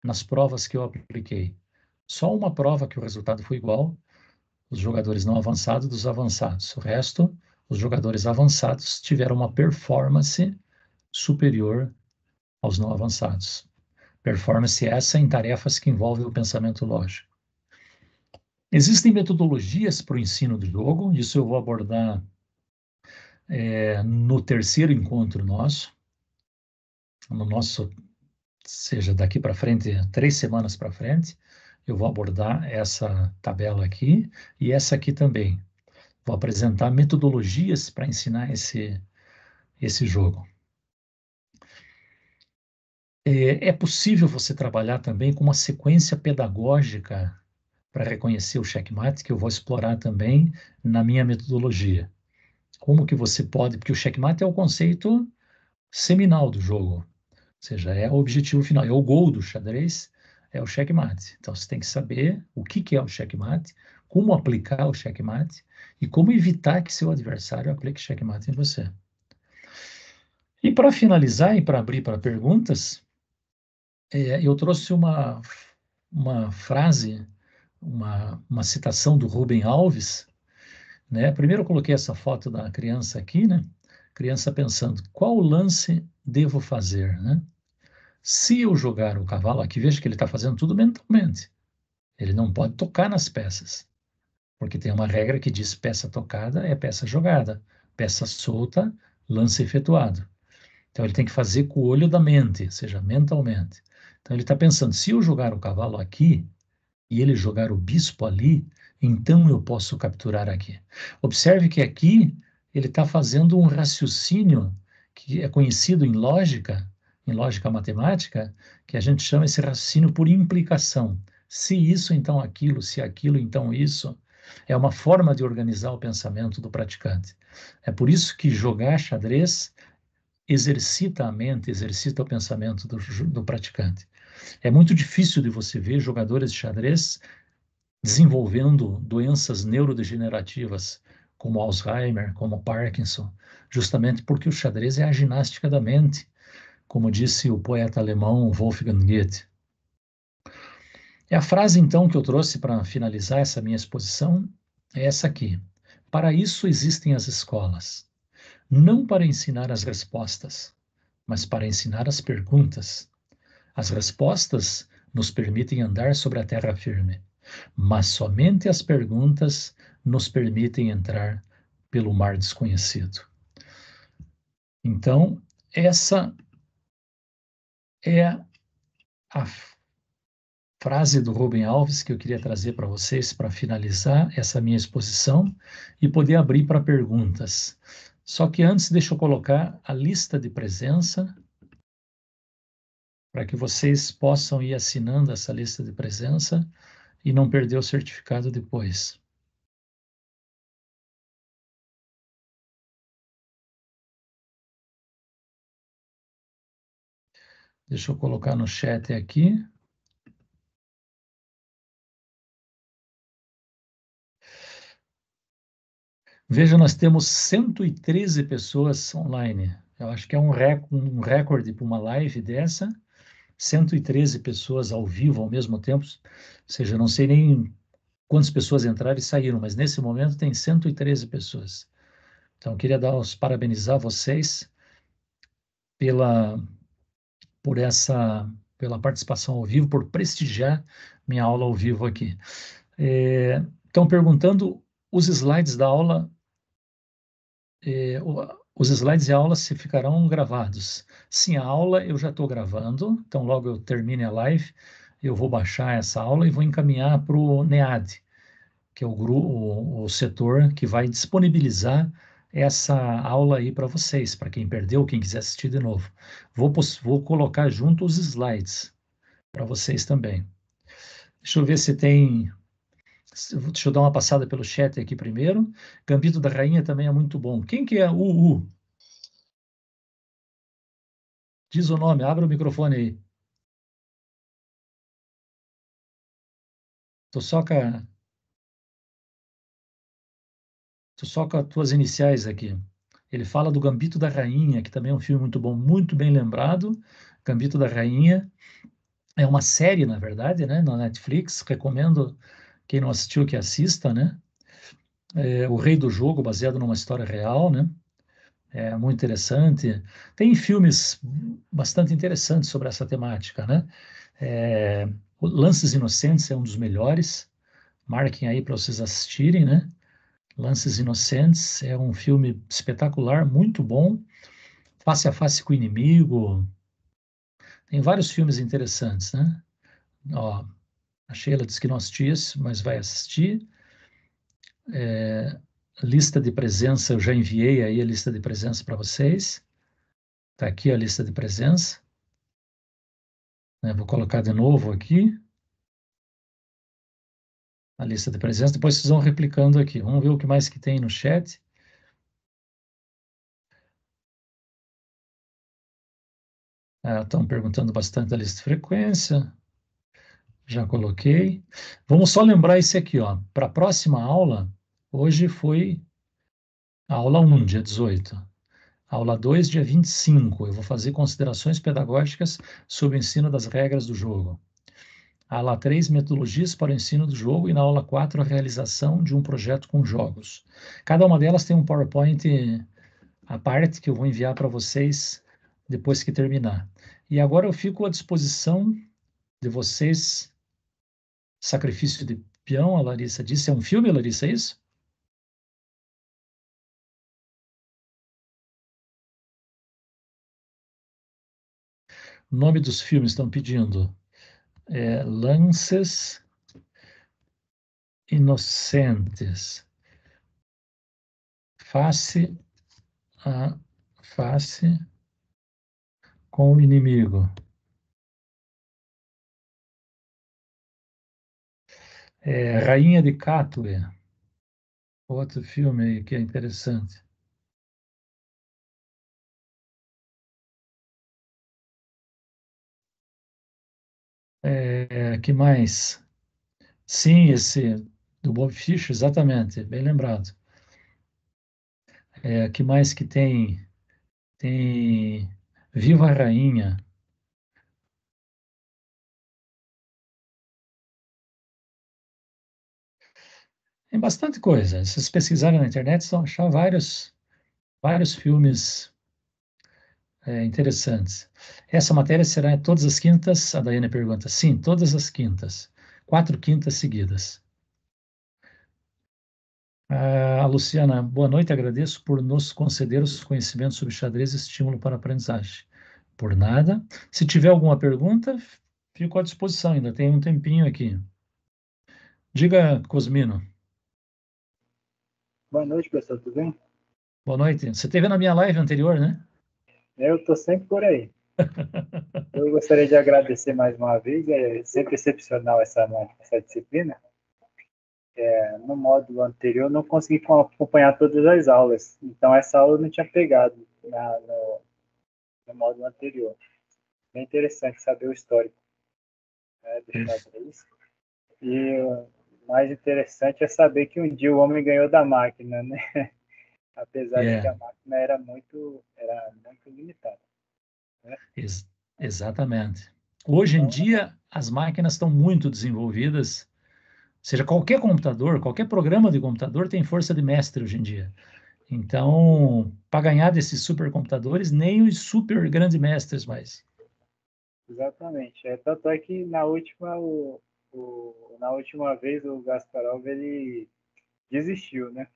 nas provas que eu apliquei. Só uma prova que o resultado foi igual, os jogadores não avançados dos avançados. O resto, os jogadores avançados tiveram uma performance superior aos não avançados. Performance essa em tarefas que envolvem o pensamento lógico. Existem metodologias para o ensino do jogo, isso eu vou abordar no terceiro encontro nosso, seja daqui para frente, 3 semanas para frente, eu vou abordar essa tabela aqui e essa aqui também. Vou apresentar metodologias para ensinar esse jogo. É possível você trabalhar também com uma sequência pedagógica para reconhecer o checkmate, que eu vou explorar também na minha metodologia. Como que você pode, porque o checkmate é o conceito seminal do jogo, ou seja, é o objetivo final, é o gol do xadrez, é o checkmate. Então você tem que saber o que é o checkmate, como aplicar o checkmate e como evitar que seu adversário aplique checkmate em você. E para finalizar e para abrir para perguntas, eu trouxe uma frase, uma citação do Rubem Alves, né? Primeiro eu coloquei essa foto da criança aqui, né? Criança pensando, qual lance devo fazer, né? Se eu jogar o cavalo, aqui veja que ele está fazendo tudo mentalmente. Ele não pode tocar nas peças, porque tem uma regra que diz peça tocada é peça jogada, peça solta, lance efetuado. Então ele tem que fazer com o olho da mente, ou seja, mentalmente. Então ele está pensando, se eu jogar o cavalo aqui e ele jogar o bispo ali, então eu posso capturar aqui. Observe que aqui ele está fazendo um raciocínio que é conhecido em lógica matemática, que a gente chama esse raciocínio por implicação. Se isso, então aquilo, se aquilo, então isso. É uma forma de organizar o pensamento do praticante. É por isso que jogar xadrez exercita a mente, exercita o pensamento do praticante. É muito difícil de você ver jogadores de xadrez desenvolvendo doenças neurodegenerativas, como Alzheimer, como Parkinson, justamente porque o xadrez é a ginástica da mente, como disse o poeta alemão Wolfgang Goethe. E a frase, então, que eu trouxe para finalizar essa minha exposição é essa aqui. Para isso existem as escolas, não para ensinar as respostas, mas para ensinar as perguntas. As respostas nos permitem andar sobre a terra firme, mas somente as perguntas nos permitem entrar pelo mar desconhecido. Então, essa é a frase do Rubem Alves que eu queria trazer para vocês para finalizar essa minha exposição e poder abrir para perguntas. Só que antes, deixa eu colocar a lista de presença para que vocês possam ir assinando essa lista de presença e não perder o certificado depois. Deixa eu colocar no chat aqui. Veja, nós temos 113 pessoas online. Eu acho que é um recorde para uma live dessa. 113 pessoas ao vivo ao mesmo tempo. Ou seja, eu não sei nem quantas pessoas entraram e saíram, mas nesse momento tem 113 pessoas. Então, eu queria parabenizar vocês pela, pela participação ao vivo, por prestigiar minha aula ao vivo aqui. Estão perguntando os slides da aula, os slides e a aula se ficarão gravados. Sim, a aula eu já estou gravando, então logo eu termine a live, eu vou baixar essa aula e vou encaminhar para o NEAD, que é o setor que vai disponibilizar essa aula aí para vocês, para quem perdeu, quem quiser assistir de novo. Vou colocar junto os slides para vocês também. Deixa eu ver se tem. Deixa eu dar uma passada pelo chat aqui primeiro. Gambito da Rainha também é muito bom. Quem que é UU? Diz o nome, abre o microfone aí. Tô só com, tô só com as tuas iniciais aqui. Ele fala do Gambito da Rainha, que também é um filme muito bom, muito bem lembrado. Gambito da Rainha é uma série, na verdade, né, na Netflix. Recomendo quem não assistiu que assista, né? O Rei do Jogo, baseado numa história real, né? É muito interessante. Tem filmes bastante interessantes sobre essa temática, né? O Lances Inocentes é um dos melhores. Marquem aí para vocês assistirem, né? Lances Inocentes é um filme espetacular, muito bom. Face a Face com o Inimigo. Tem vários filmes interessantes, né? Ó, a Sheila disse que não assistiu esse, mas vai assistir. Lista de presença, eu já enviei aí a lista de presença para vocês. Está aqui a lista de presença. Vou colocar de novo aqui a lista de presença. Depois vocês vão replicando aqui. Vamos ver o que mais que tem no chat. Estão perguntando bastante da lista de frequência. Já coloquei. Vamos só lembrar esse aqui, ó. Para a próxima aula, hoje foi a aula 1, dia 18. Aula 2, dia 25. Eu vou fazer considerações pedagógicas sobre o ensino das regras do jogo. Aula 3, metodologias para o ensino do jogo. E na aula 4, a realização de um projeto com jogos. Cada uma delas tem um PowerPoint à parte que eu vou enviar para vocês depois que terminar. E agora eu fico à disposição de vocês. Sacrifício de Peão, a Larissa disse. É um filme, Larissa, é isso? O nome dos filmes estão pedindo Lances Inocentes. Face a face com o inimigo. Rainha de Catué. Outro filme aí que é interessante. Que mais? Sim, esse do Bob Fischer, exatamente, bem lembrado. Que mais que tem? Tem Viva a Rainha. Tem bastante coisa. Se vocês pesquisarem na internet, vocês vão achar vários filmes interessantes. Essa matéria será todas as quintas? A Daiane pergunta. Sim, todas as quintas. 4 quintas seguidas. A Luciana, boa noite, agradeço por nos conceder os conhecimentos sobre xadrez e estímulo para a aprendizagem. Por nada. Se tiver alguma pergunta, fico à disposição, ainda tem um tempinho aqui. Diga, Cosmino. Boa noite, pessoal, tudo bem? Boa noite. Você esteve na minha live anterior, né? Eu estou sempre por aí. Eu gostaria de agradecer mais uma vez, é sempre excepcional essa disciplina. No módulo anterior, eu não consegui acompanhar todas as aulas, então essa aula eu não tinha pegado no módulo anterior. É interessante saber o histórico, né, do xadrez. E o mais interessante é saber que um dia o homem ganhou da máquina, né? Apesar de que a máquina era muito limitada. Né? Exatamente. Hoje em dia, as máquinas estão muito desenvolvidas. Ou seja, qualquer computador, qualquer programa de computador tem força de mestre hoje em dia. Então, para ganhar desses supercomputadores, nem os super grandes mestres mais. Exatamente. Tanto é que na última vez o Kasparov ele desistiu, né?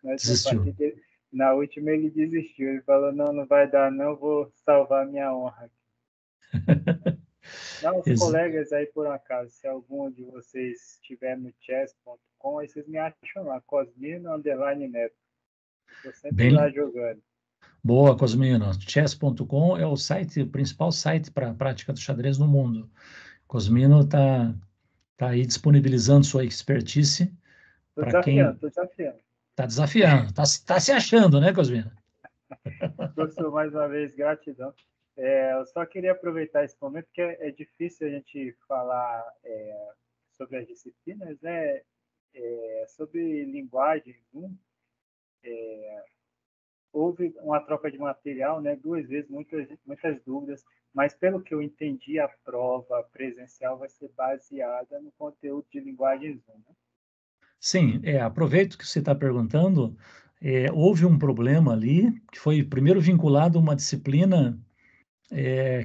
Desistiu. Na última ele desistiu. Ele falou, não vai dar não, vou salvar minha honra. Não, os colegas aí, por um acaso, se algum de vocês estiver no chess.com, aí vocês me acham lá, Cosmino_Neto. Estou sempre lá jogando. Boa, Cosmino. Chess.com é o principal site para a prática do xadrez no mundo. Cosmino está aí disponibilizando sua expertise para quem... Estou desafiando. Está desafiando. Está se achando, né, Cosmino? Professor, mais uma vez, gratidão. Eu só queria aproveitar esse momento, porque é difícil a gente falar sobre as disciplinas, né? Sobre linguagem, houve uma troca de material, né? 2 vezes, muitas dúvidas, mas pelo que eu entendi, a prova presencial vai ser baseada no conteúdo de linguagem Zoom, né? Sim, aproveito que você está perguntando. Houve um problema ali, que foi primeiro vinculado a uma disciplina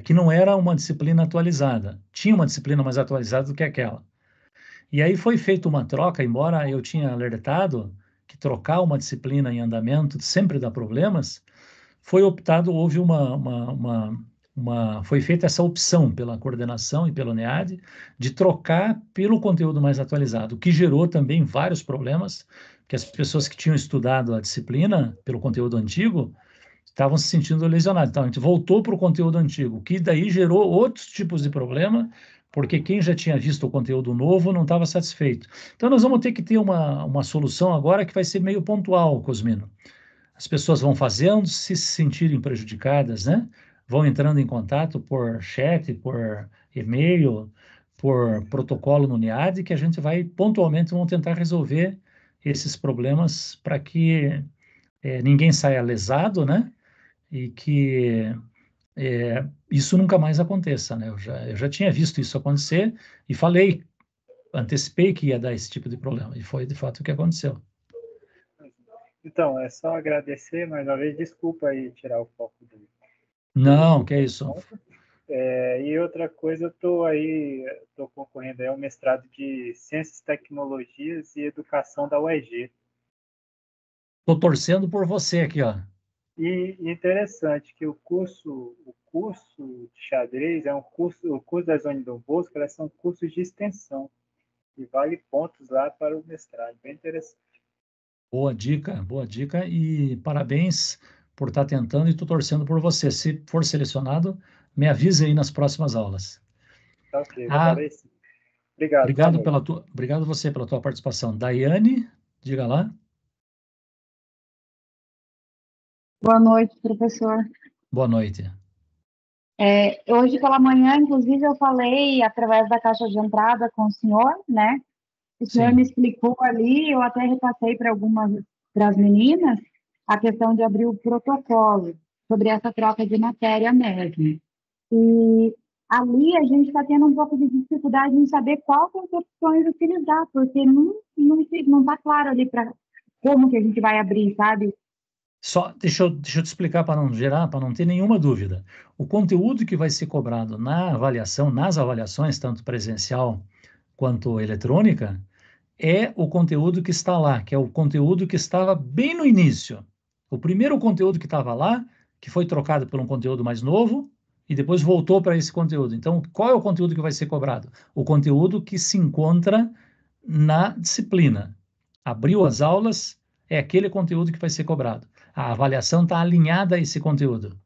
que não era uma disciplina atualizada. Tinha uma disciplina mais atualizada do que aquela. E aí foi feita uma troca, embora eu tinha alertado que trocar uma disciplina em andamento sempre dá problemas, houve foi feita essa opção pela coordenação e pelo NEAD de trocar pelo conteúdo mais atualizado, o que gerou também vários problemas, que as pessoas que tinham estudado a disciplina pelo conteúdo antigo estavam se sentindo lesionados. Então, a gente voltou para o conteúdo antigo, que daí gerou outros tipos de problema, porque quem já tinha visto o conteúdo novo não estava satisfeito. Então, nós vamos ter que ter uma solução agora que vai ser meio pontual, Cosmino. As pessoas vão fazendo, se sentirem prejudicadas, né? Vão entrando em contato por chat, por e-mail, por protocolo no NIAD, que a gente vai pontualmente vamos tentar resolver esses problemas para que ninguém saia lesado, né? E que isso nunca mais aconteça, né? Eu já tinha visto isso acontecer e falei, antecipei que ia dar esse tipo de problema, e foi de fato o que aconteceu. Então, é só agradecer mais uma vez, desculpa aí tirar o foco do Não, que é isso. E outra coisa, estou concorrendo ao mestrado de Ciências, Tecnologias e Educação da UEG. Estou torcendo por você aqui, ó. E interessante que o curso de xadrez o curso da Zona Dom Bosco, elas são cursos de extensão e vale pontos lá para o mestrado, bem interessante. Boa dica e parabéns por estar tentando e estou torcendo por você. Se for selecionado, me avise aí nas próximas aulas. Tá ok, estarei sim. Obrigado, obrigado você pela tua participação. Daiane, diga lá. Boa noite, professor. Boa noite. Hoje pela manhã, inclusive, eu falei através da caixa de entrada com o senhor, né? O senhor me explicou ali, eu até repassei para das meninas, a questão de abrir o protocolo sobre essa troca de matéria mesmo. E ali a gente está tendo um pouco de dificuldade em saber qual concepções utilizar, porque não está claro ali para como que a gente vai abrir, sabe? Só deixa eu te explicar para não ter nenhuma dúvida. O conteúdo que vai ser cobrado na avaliação, nas avaliações, tanto presencial quanto eletrônica, é o conteúdo que está lá, que é o conteúdo que estava bem no início. O primeiro conteúdo que estava lá, que foi trocado por um conteúdo mais novo, e depois voltou para esse conteúdo. Então, qual é o conteúdo que vai ser cobrado? O conteúdo que se encontra na disciplina. Abriu as aulas, é aquele conteúdo que vai ser cobrado. A avaliação está alinhada a esse conteúdo.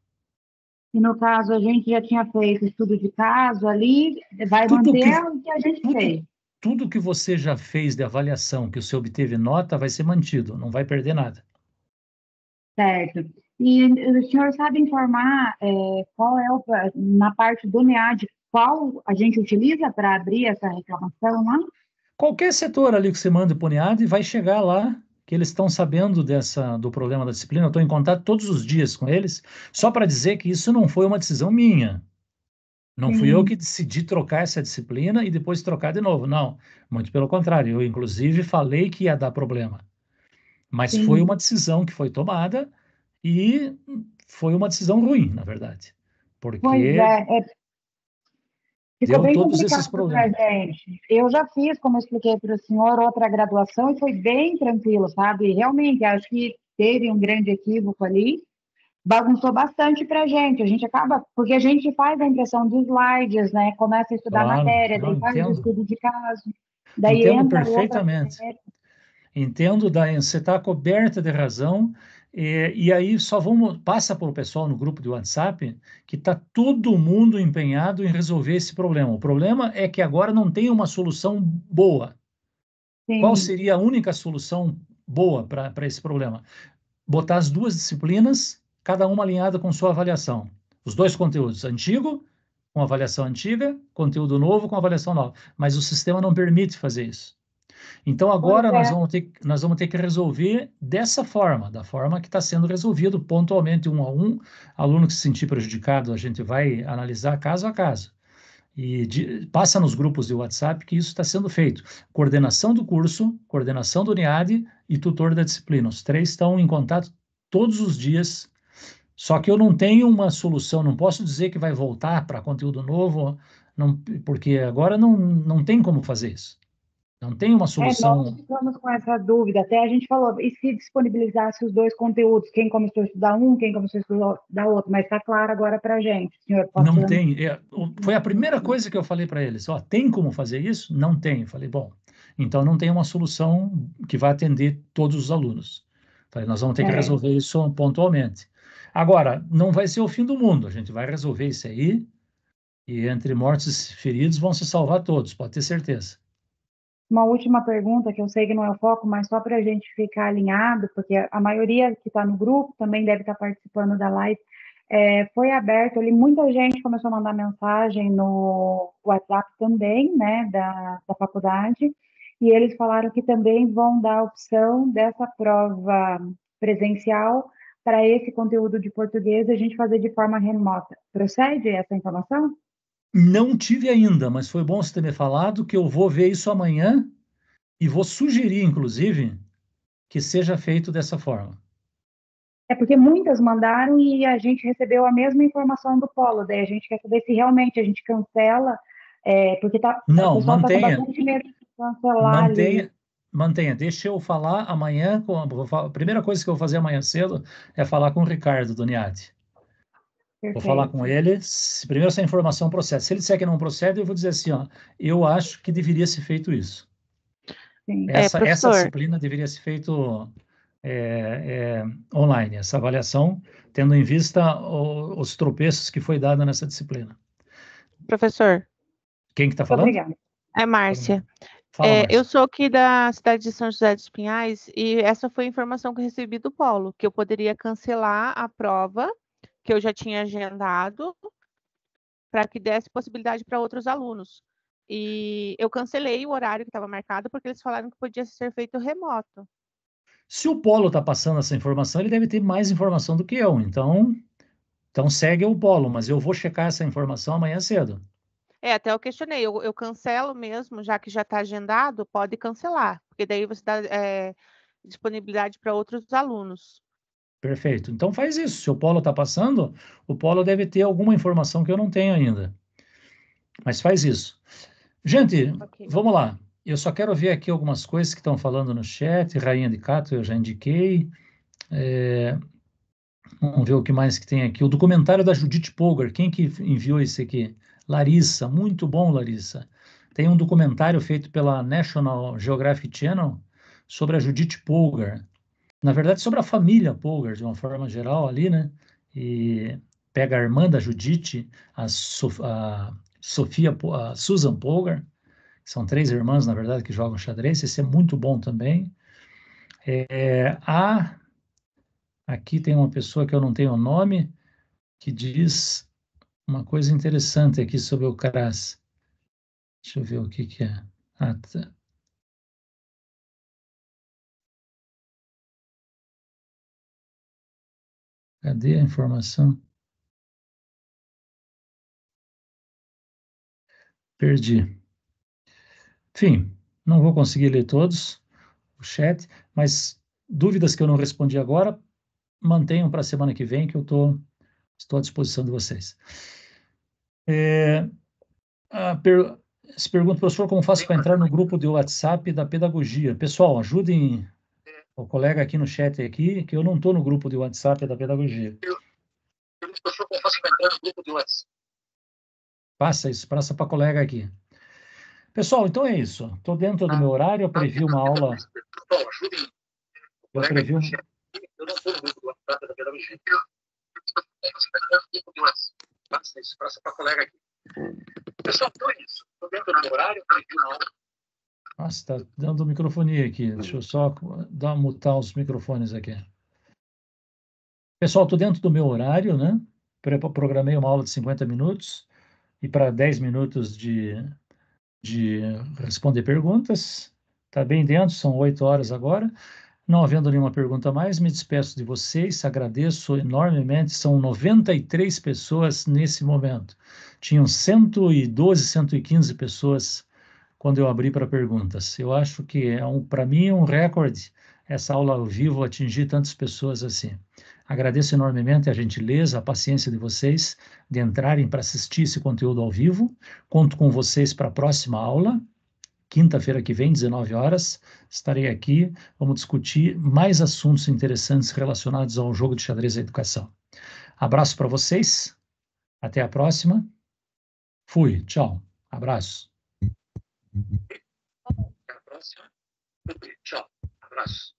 E no caso, a gente já tinha feito estudo de caso ali, vai Tudo que, manter o que a gente tudo, fez. tudo que você já fez de avaliação, que você obteve nota, vai ser mantido, não vai perder nada. Certo. E o senhor sabe informar qual é, na parte do NEAD, qual a gente utiliza para abrir essa reclamação lá? Qualquer setor ali que você manda para o NEAD vai chegar lá, que eles estão sabendo do problema da disciplina. Eu estou em contato todos os dias com eles, só para dizer que isso não foi uma decisão minha. Não fui eu Sim, que decidi trocar essa disciplina e depois trocar de novo. Não, muito pelo contrário. Eu, inclusive, falei que ia dar problema. Mas foi sim. uma decisão que foi tomada e foi uma decisão ruim, na verdade, Pois porque ficou deu bem todos esses complicado para a problemas. gente. Eu já fiz, como eu expliquei para o senhor, outra graduação e foi bem tranquilo, sabe? Realmente, acho que teve um grande equívoco ali, bagunçou bastante para a gente. A gente acaba, porque a gente faz a impressão dos slides, né? Começa a estudar a Claro, matéria, não daí faz o entendo, estudo de caso, daí entendo entra outra perfeitamente. matéria. Entendo, Dayan, você está coberta de razão, e aí só vamos, passa para o pessoal no grupo do WhatsApp que está todo mundo empenhado em resolver esse problema. O problema é que agora não tem uma solução boa. Qual Sim, seria a única solução boa para esse problema? Botar as duas disciplinas, cada uma alinhada com sua avaliação. Os dois conteúdos, antigo com avaliação antiga, conteúdo novo com avaliação nova. Mas o sistema não permite fazer isso. Então, pois agora é. nós vamos ter que resolver dessa forma, da forma que está sendo resolvido pontualmente, um a um. Aluno que se sentir prejudicado, a gente vai analisar caso a caso. E passa nos grupos de WhatsApp que isso está sendo feito. Coordenação do curso, coordenação do NEAD e tutor da disciplina. Os três estão em contato todos os dias. Só que eu não tenho uma solução, não posso dizer que vai voltar para conteúdo novo, não, porque agora não tem como fazer isso. Não tem uma Nós solução. ficamos com essa dúvida. Até a gente falou, e se disponibilizasse os dois conteúdos? Quem começou a estudar um, quem começou a estudar outro? Mas está claro agora para a gente, senhor, Não passando. tem. Foi a primeira coisa que eu falei para eles. Ó, tem como fazer isso? Não tem. Eu falei, bom, então não tem uma solução que vai atender todos os alunos. Falei, nós vamos ter que É, resolver isso pontualmente. Agora, não vai ser o fim do mundo. A gente vai resolver isso aí e entre mortos e feridos vão se salvar todos, pode ter certeza. uma última pergunta, que eu sei que não é o foco, mas só para a gente ficar alinhado, porque a maioria que está no grupo também deve estar participando da live. Foi aberto ali, muita gente começou a mandar mensagem no WhatsApp também, né, da faculdade, e eles falaram que também vão dar a opção dessa prova presencial para esse conteúdo de português a gente fazer de forma remota. Procede essa informação? Não tive ainda, mas foi bom você ter me falado que eu vou ver isso amanhã e vou sugerir, inclusive, que seja feito dessa forma. É porque muitas mandaram e a gente recebeu a mesma informação do Polo, daí a gente quer saber se realmente a gente cancela, porque o Não, pessoal está com mantenha. bastante medo de cancelar ali. Mantenha, mantenha. Deixa eu falar amanhã. A primeira coisa que eu vou fazer amanhã cedo é falar com o Ricardo do NIAD. Vou falar com Perfeito. ele. Primeiro, essa informação procede. Se ele disser que não procede, eu vou dizer assim: ó, eu acho que deveria ser feito isso. Sim. Essa Professor, disciplina deveria ser feito é, online, essa avaliação, tendo em vista os tropeços que foi dado nessa disciplina. professor, Quem que está Muito falando? obrigada. é Márcia. Fala, Eu Márcia. sou aqui da cidade de São José dos Pinhais e essa foi a informação que eu recebi do Polo, que eu poderia cancelar a prova que eu já tinha agendado para que desse possibilidade para outros alunos. E eu cancelei o horário que estava marcado porque eles falaram que podia ser feito remoto. Se o Polo está passando essa informação, ele deve ter mais informação do que eu. Então segue o Polo, mas eu vou checar essa informação amanhã cedo. Até eu questionei, eu cancelo mesmo, já que já está agendado, pode cancelar, porque daí você dá disponibilidade para outros alunos. Perfeito. Então faz isso. Se o Polo está passando, o Polo deve ter alguma informação que eu não tenho ainda. Mas faz isso. Gente, Ok. vamos lá. Eu só quero ver aqui algumas coisas que estão falando no chat. Rainha de Cato, eu já indiquei. Vamos ver o que mais que tem aqui. O documentário da Judith Polgar. Quem que enviou esse aqui? Larissa. Muito bom, Larissa. Tem um documentário feito pela National Geographic Channel sobre a Judith Polgar. Na verdade, sobre a família Polgar, de uma forma geral ali, né? E pega a irmã da Judith, a Sofia, a Susan Polgar. São 3 irmãs, na verdade, que jogam xadrez. Esse é muito bom também. Aqui tem uma pessoa que eu não tenho o nome, que diz uma coisa interessante aqui sobre o Caras. Deixa eu ver o que é. Ah, tá. Cadê a informação? Perdi. Enfim, não vou conseguir ler todos o chat, mas dúvidas que eu não respondi agora, mantenham para a semana que vem, que eu estou à disposição de vocês. Se pergunta, professor, como faço para entrar no grupo de WhatsApp da pedagogia? Pessoal, ajudem o colega aqui no chat aqui, que eu não estou no grupo de WhatsApp da pedagogia. Professor, como faço para entrar no grupo de WhatsApp? Passa para a colega aqui. Pessoal, então é isso. Estou dentro do meu horário, eu previ uma aula. Eu previ um. Eu não estou no grupo do WhatsApp da pedagogia. Passa para a colega aqui. Pessoal, então é isso. Estou dentro do meu horário, eu previ uma aula. Nossa, está dando microfonia aqui. Deixa eu só mutar os microfones aqui. Pessoal, estou dentro do meu horário, né? Programei uma aula de 50 minutos e para 10 minutos de responder perguntas. Está bem dentro, são 8 horas agora. Não havendo nenhuma pergunta a mais, me despeço de vocês, agradeço enormemente. São 93 pessoas nesse momento. Tinham 112, 115 pessoas quando eu abri para perguntas. Eu acho que para mim é um recorde essa aula ao vivo atingir tantas pessoas assim. Agradeço enormemente a gentileza, a paciência de vocês de entrarem para assistir esse conteúdo ao vivo. Conto com vocês para a próxima aula. Quinta-feira que vem, 19 horas, estarei aqui. Vamos discutir mais assuntos interessantes relacionados ao jogo de xadrez e educação. Abraço para vocês. Até a próxima. Fui. Tchau. Abraço. Até a próxima. Fui. Tchau. Abraço.